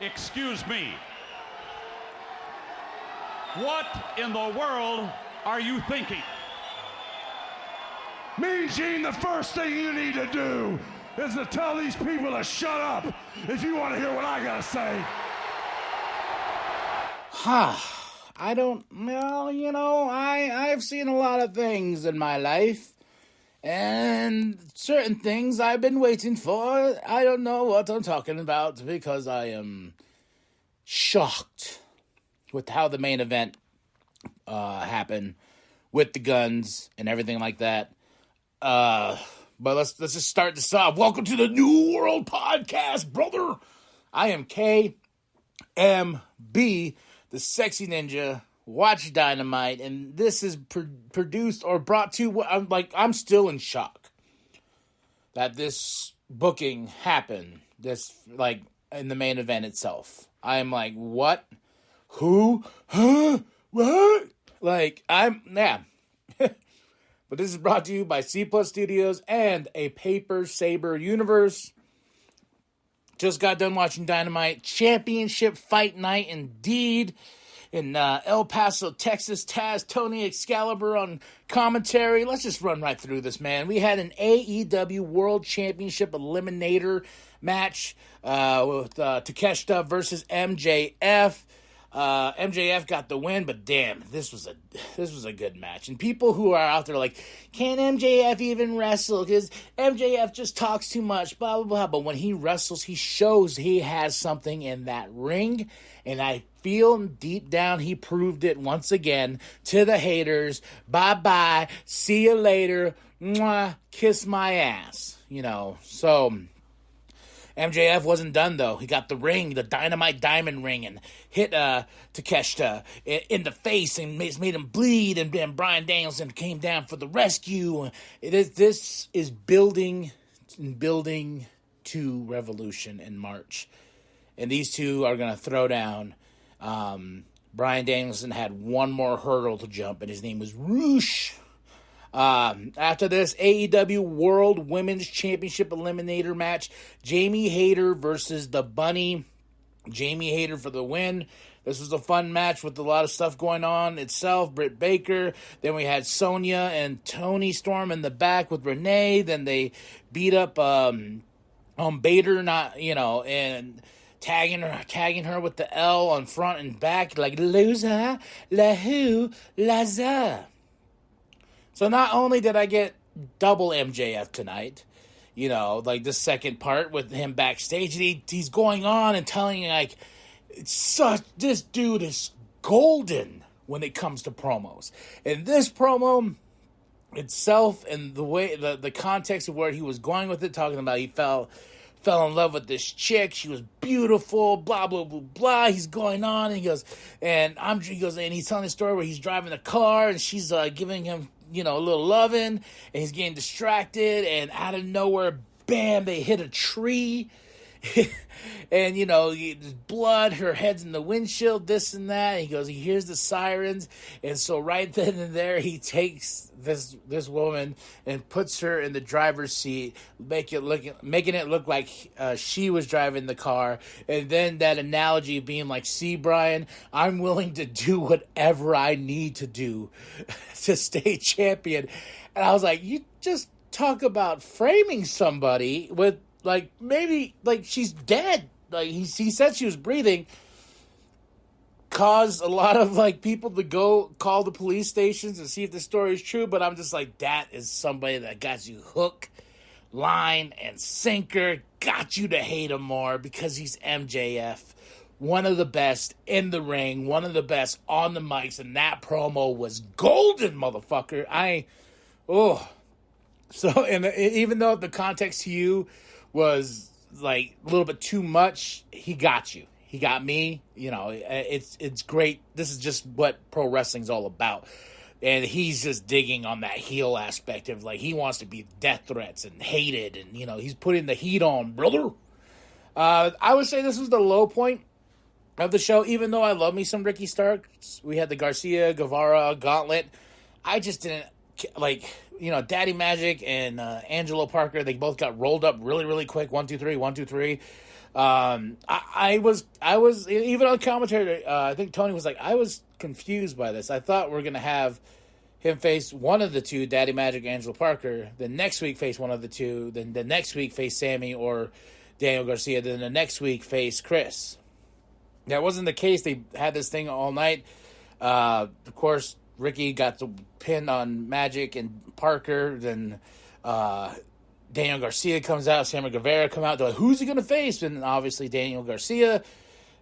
Excuse me. What in the world are you thinking? Mean Gene, the first thing you need to do is to tell these people to shut up if you want to hear what I gotta say. I don't, well, you know, I've seen a lot of things in my life, and certain things I've been waiting for. I don't know what I'm talking about because I am shocked with how the main event happened with the guns and everything like that. But let's just start this off. Welcome to the New World Podcast, brother. I am KMB, the Sexy Ninja. Watch Dynamite, and this is produced or brought to. I'm still in shock that this booking happened. This in the main event itself. I am like, what? Who? Huh? What? But this is brought to you by C Plus Studios and a Paper Saber universe. Just got done watching Dynamite. Championship fight night indeed. In El Paso, Texas, Taz, Tony Excalibur on commentary. Let's just run right through this, man. We had an AEW World Championship Eliminator match with Takeshita versus MJF. MJF got the win, but damn, this was a good match. And people who are out there like, can MJF even wrestle? Because MJF just talks too much, blah, blah, blah. But when he wrestles, he shows he has something in that ring. And I feel deep down he proved it once again to the haters. Bye-bye. See you later. Mwah. Kiss my ass. You know, so MJF wasn't done, though. He got the ring, the Dynamite diamond ring, and hit Takeshita in the face and made him bleed, and then Bryan Danielson came down for the rescue. This is building to Revolution in March. And these two are going to throw down. Bryan Danielson had one more hurdle to jump, and his name was Roosh. After this, AEW World Women's Championship Eliminator match. Jamie Hayter versus the Bunny. Jamie Hayter for the win. This was a fun match with a lot of stuff going on itself. Britt Baker. Then we had Sonya and Tony Storm in the back with Renee. Then they beat up on Bader, and tagging her with the L on front and back, like loser, la who, laza. So not only did I get double MJF tonight, the second part with him backstage, he's going on and telling you, this dude is golden when it comes to promos. And this promo itself and the way, the context of where he was going with it, talking about he fell in love with this chick, she was beautiful, blah, blah, blah, blah. He's going on, and he goes, and he's telling a story where he's driving a car, and she's giving him, a little loving, and he's getting distracted, and out of nowhere, bam, they hit a tree, and, there's blood, her head's in the windshield, this and that, and he hears the sirens, and so right then and there, he takes this woman and puts her in the driver's seat, making it look like she was driving the car, and then that analogy of being like, see, Brian, I'm willing to do whatever I need to do to stay champion. And I was like, you just talk about framing somebody with, maybe, she's dead. He said she was breathing. Caused a lot of, people to go call the police stations and see if the story is true. But I'm just like, that is somebody that got you hook, line, and sinker. Got you to hate him more because he's MJF. One of the best in the ring. One of the best on the mics. And that promo was golden, motherfucker. So, and even though the context to you was a little bit too much, he got you. He got me. It's great. This is just what pro wrestling's all about. And he's just digging on that heel aspect of he wants to be death threats and hated, and he's putting the heat on, brother. I would say this was the low point of the show, even though I love me some Ricky Starks. We had the Garcia Guevara gauntlet. I just didn't Daddy Magic and Angelo Parker, they both got rolled up really, really quick. 1, 2, 3, 1, 2, 3. I was even on commentary. I think Tony was like, I was confused by this. I thought we are gonna have him face one of the two, Daddy Magic, Angelo Parker. Then next week face one of the two. Then the next week face Sammy or Daniel Garcia. Then the next week face Chris. That wasn't the case. They had this thing all night. Of course, Ricky got the pin on Magic and Parker. Then Daniel Garcia comes out. Sammy Guevara come out. They're like, who's he going to face? And obviously Daniel Garcia.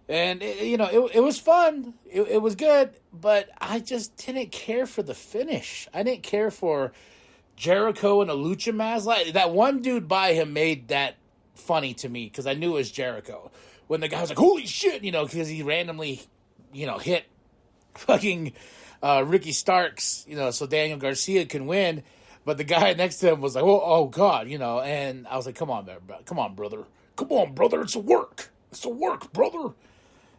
And, it was fun. It was good. But I just didn't care for the finish. I didn't care for Jericho and a lucha mask. Like, that one dude by him made that funny to me because I knew it was Jericho. When the guy was like, holy shit, because he randomly, hit fucking Ricky Starks, so Daniel Garcia can win. But the guy next to him was like, oh God, and I was like, come on, brother. Come on, brother. It's a work, brother.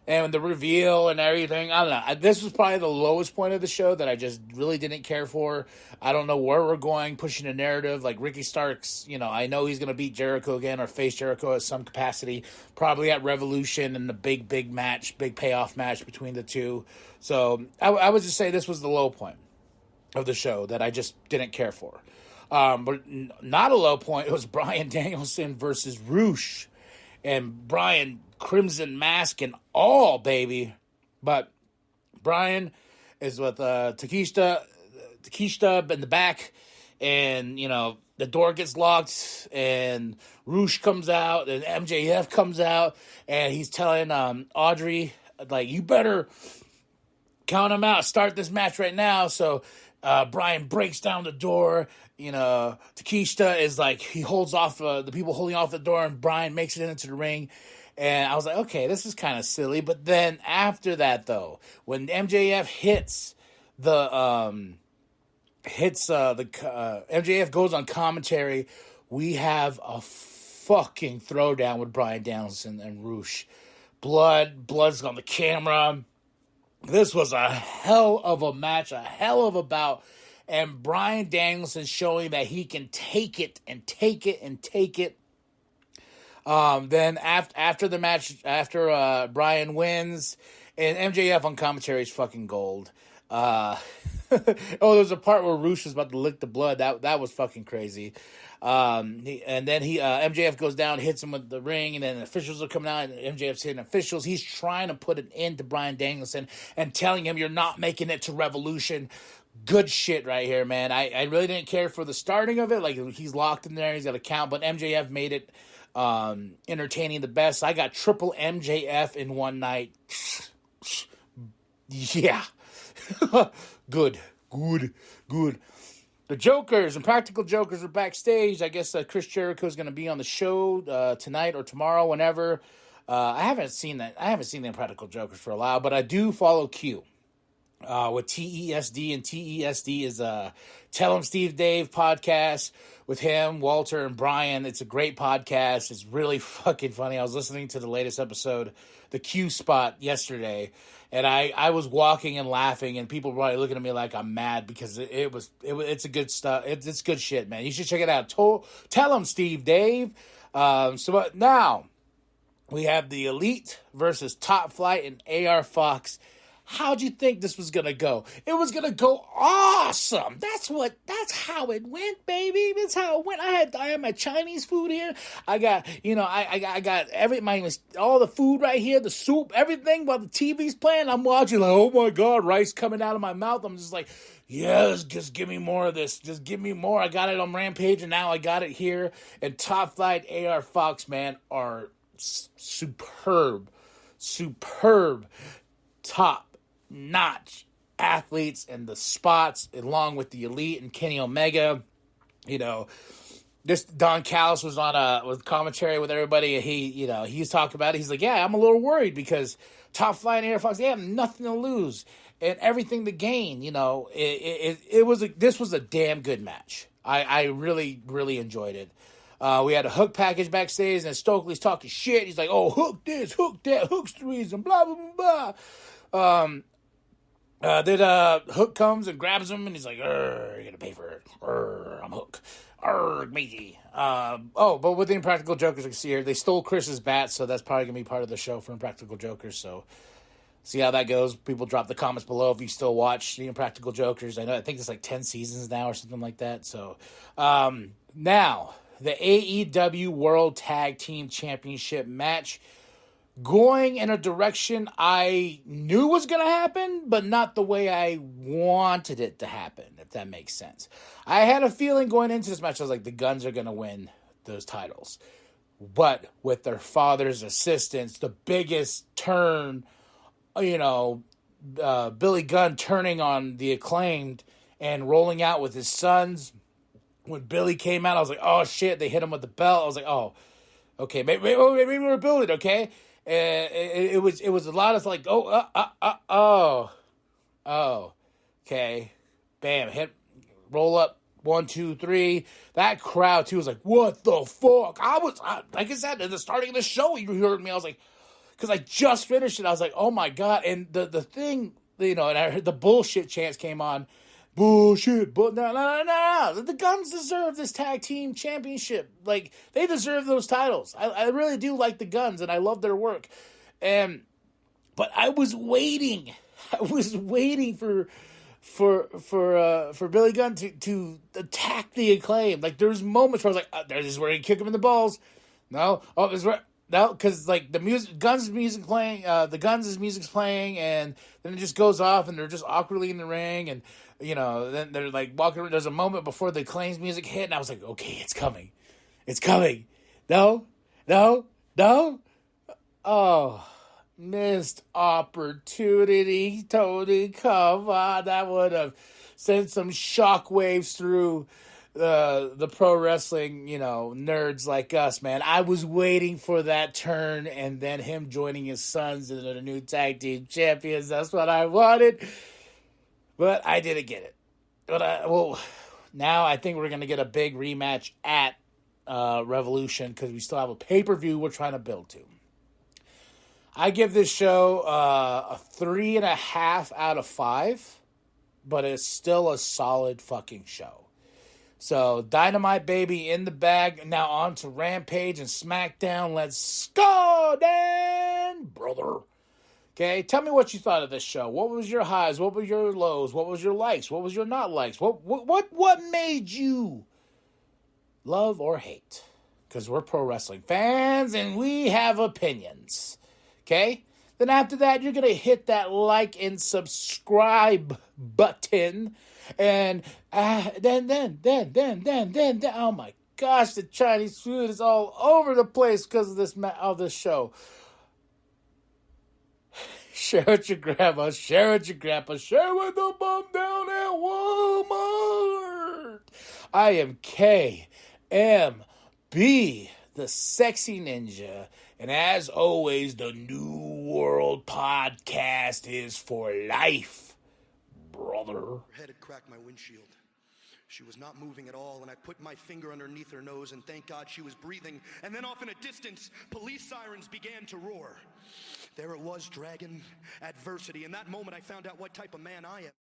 And the reveal and everything, I don't know. This was probably the lowest point of the show that I just really didn't care for. I don't know where we're going, pushing a narrative. Like Ricky Starks, I know he's going to beat Jericho again or face Jericho at some capacity, probably at Revolution in the big match, big payoff match between the two. So I would just say this was the low point of the show that I just didn't care for. But not a low point. It was Bryan Danielson versus Roosh. And Bryan, Crimson Mask and all, baby. But Bryan is with Takeshita in the back. And, the door gets locked. And Roosh comes out. And MJF comes out. And he's telling Audrey, like, you better count him out. Start this match right now. So Bryan breaks down the door. Takeshita is like, he holds off the people holding off the door, and Bryan makes it into the ring. And I was like, okay, this is kind of silly. But then after that, though, when MJF hits MJF goes on commentary, we have a fucking throwdown with Bryan Danielson and Roosh. Blood's on the camera. This was a hell of a match, a hell of a bout. And Bryan Danielson showing that he can take it and take it and take it. Then after the match, after Bryan wins, and MJF on commentary is fucking gold. There's a part where Roosh was about to lick the blood. That was fucking crazy. MJF goes down, hits him with the ring, and then the officials are coming out, and MJF's hitting officials. He's trying to put an end to Bryan Danielson and telling him, you're not making it to Revolution. Good shit right here, man. I really didn't care for the starting of it. Like, he's locked in there, he's got a count, but MJF made it entertaining the best. I got triple MJF in one night. Yeah. Good. The Jokers and Practical Jokers are backstage. I guess Chris Jericho is going to be on the show tonight or tomorrow, whenever. I haven't seen that. I haven't seen the Practical Jokers for a while, but I do follow Q with TESD, and TESD is Tell 'em Steve Dave podcast with him, Walter, and Brian. It's a great podcast. It's really fucking funny. I was listening to the latest episode, the Q spot, yesterday, and I was walking and laughing, and people were probably looking at me like I'm mad because it's a good stuff. It's good shit, man. You should check it out. Tell 'em Steve Dave. So now we have the Elite versus Top Flight and AR Fox. How'd you think this was gonna go? It was gonna go awesome. That's how it went, baby. That's how it went. I had my Chinese food here. I got, I got all the food right here, the soup, everything while the TV's playing. I'm watching like, oh my God, rice coming out of my mouth. I'm just like, yes, just give me more of this. Just give me more. I got it on Rampage, and now I got it here. And Top Flight, AR Fox, man, are superb, top-notch athletes in the spots, along with the Elite and Kenny Omega. This Don Callis was on with commentary with everybody. He's talking about it. He's like, yeah, I'm a little worried because Top Flight and Air Fox, they have nothing to lose and everything to gain. This was a damn good match. I really, really enjoyed it. We had a Hook package backstage, and Stokely's talking shit. He's like, oh, Hook this, Hook that, Hook's the reason, blah, blah, blah, blah. Then Hook comes and grabs him, and he's like, you're going to pay for it. I'm Hook. Arrgh, matey. But with the Impractical Jokers, I see here, they stole Chris's bat, so that's probably going to be part of the show for Impractical Jokers, so see how that goes. People drop the comments below if you still watch the Impractical Jokers. I think it's like 10 seasons now or something like that. So, now, the AEW World Tag Team Championship match going in a direction I knew was going to happen, but not the way I wanted it to happen, if that makes sense. I had a feeling going into this match, I was like, the Guns are going to win those titles. But with their father's assistance, the biggest turn, Billy Gunn turning on the Acclaimed and rolling out with his sons. When Billy came out, I was like, oh shit, they hit him with the belt. I was like, oh, okay, maybe we're building, okay? It was a lot of like, okay, bam, hit, roll up, 1, 2, 3. That crowd too was like, what the fuck? Like I said, at the starting of the show, you heard me. I was like, because I just finished it, I was like, oh my god. And the thing, and I heard the bullshit chants came on. Bullshit, but no. The Guns deserve this tag team championship. Like, they deserve those titles. I really do like the Guns, and I love their work. But I was waiting. for Billy Gunn to attack the Acclaim. Like, there's moments where I was like, this is where he kick him in the balls. No, this is where. No, because like the Guns' music's playing, and then it just goes off, and they're just awkwardly in the ring, and then they're like walking around. There's a moment before the Acclaim's music hit, and I was like, okay, it's coming. No. Oh, missed opportunity. Tony, come on, that would have sent some shockwaves through the pro wrestling, nerds like us, man. I was waiting for that turn and then him joining his sons as the new tag team champions. That's what I wanted. But I didn't get it. But now I think we're going to get a big rematch at Revolution because we still have a pay-per-view we're trying to build to. I give this show a 3.5 out of 5, but it's still a solid fucking show. So, Dynamite, baby, in the bag. Now on to Rampage and SmackDown. Let's go, Dan, brother. Okay, tell me what you thought of this show. What was your highs? What were your lows? What was your likes? What was your not likes? What made you love or hate? Because we're pro wrestling fans and we have opinions. Okay? Then after that, you're going to hit that like and subscribe button. And then, oh my gosh, the Chinese food is all over the place because of this show. Share with your grandma, share with your grandpa, share with the bum down at Walmart. I am KMB, the sexy ninja. And as always, the New World Podcast is for life, brother. Her head had cracked my windshield. She was not moving at all, and I put my finger underneath her nose, and thank God she was breathing. And then off in a distance, police sirens began to roar. There it was, Dragon, adversity. In that moment, I found out what type of man I am.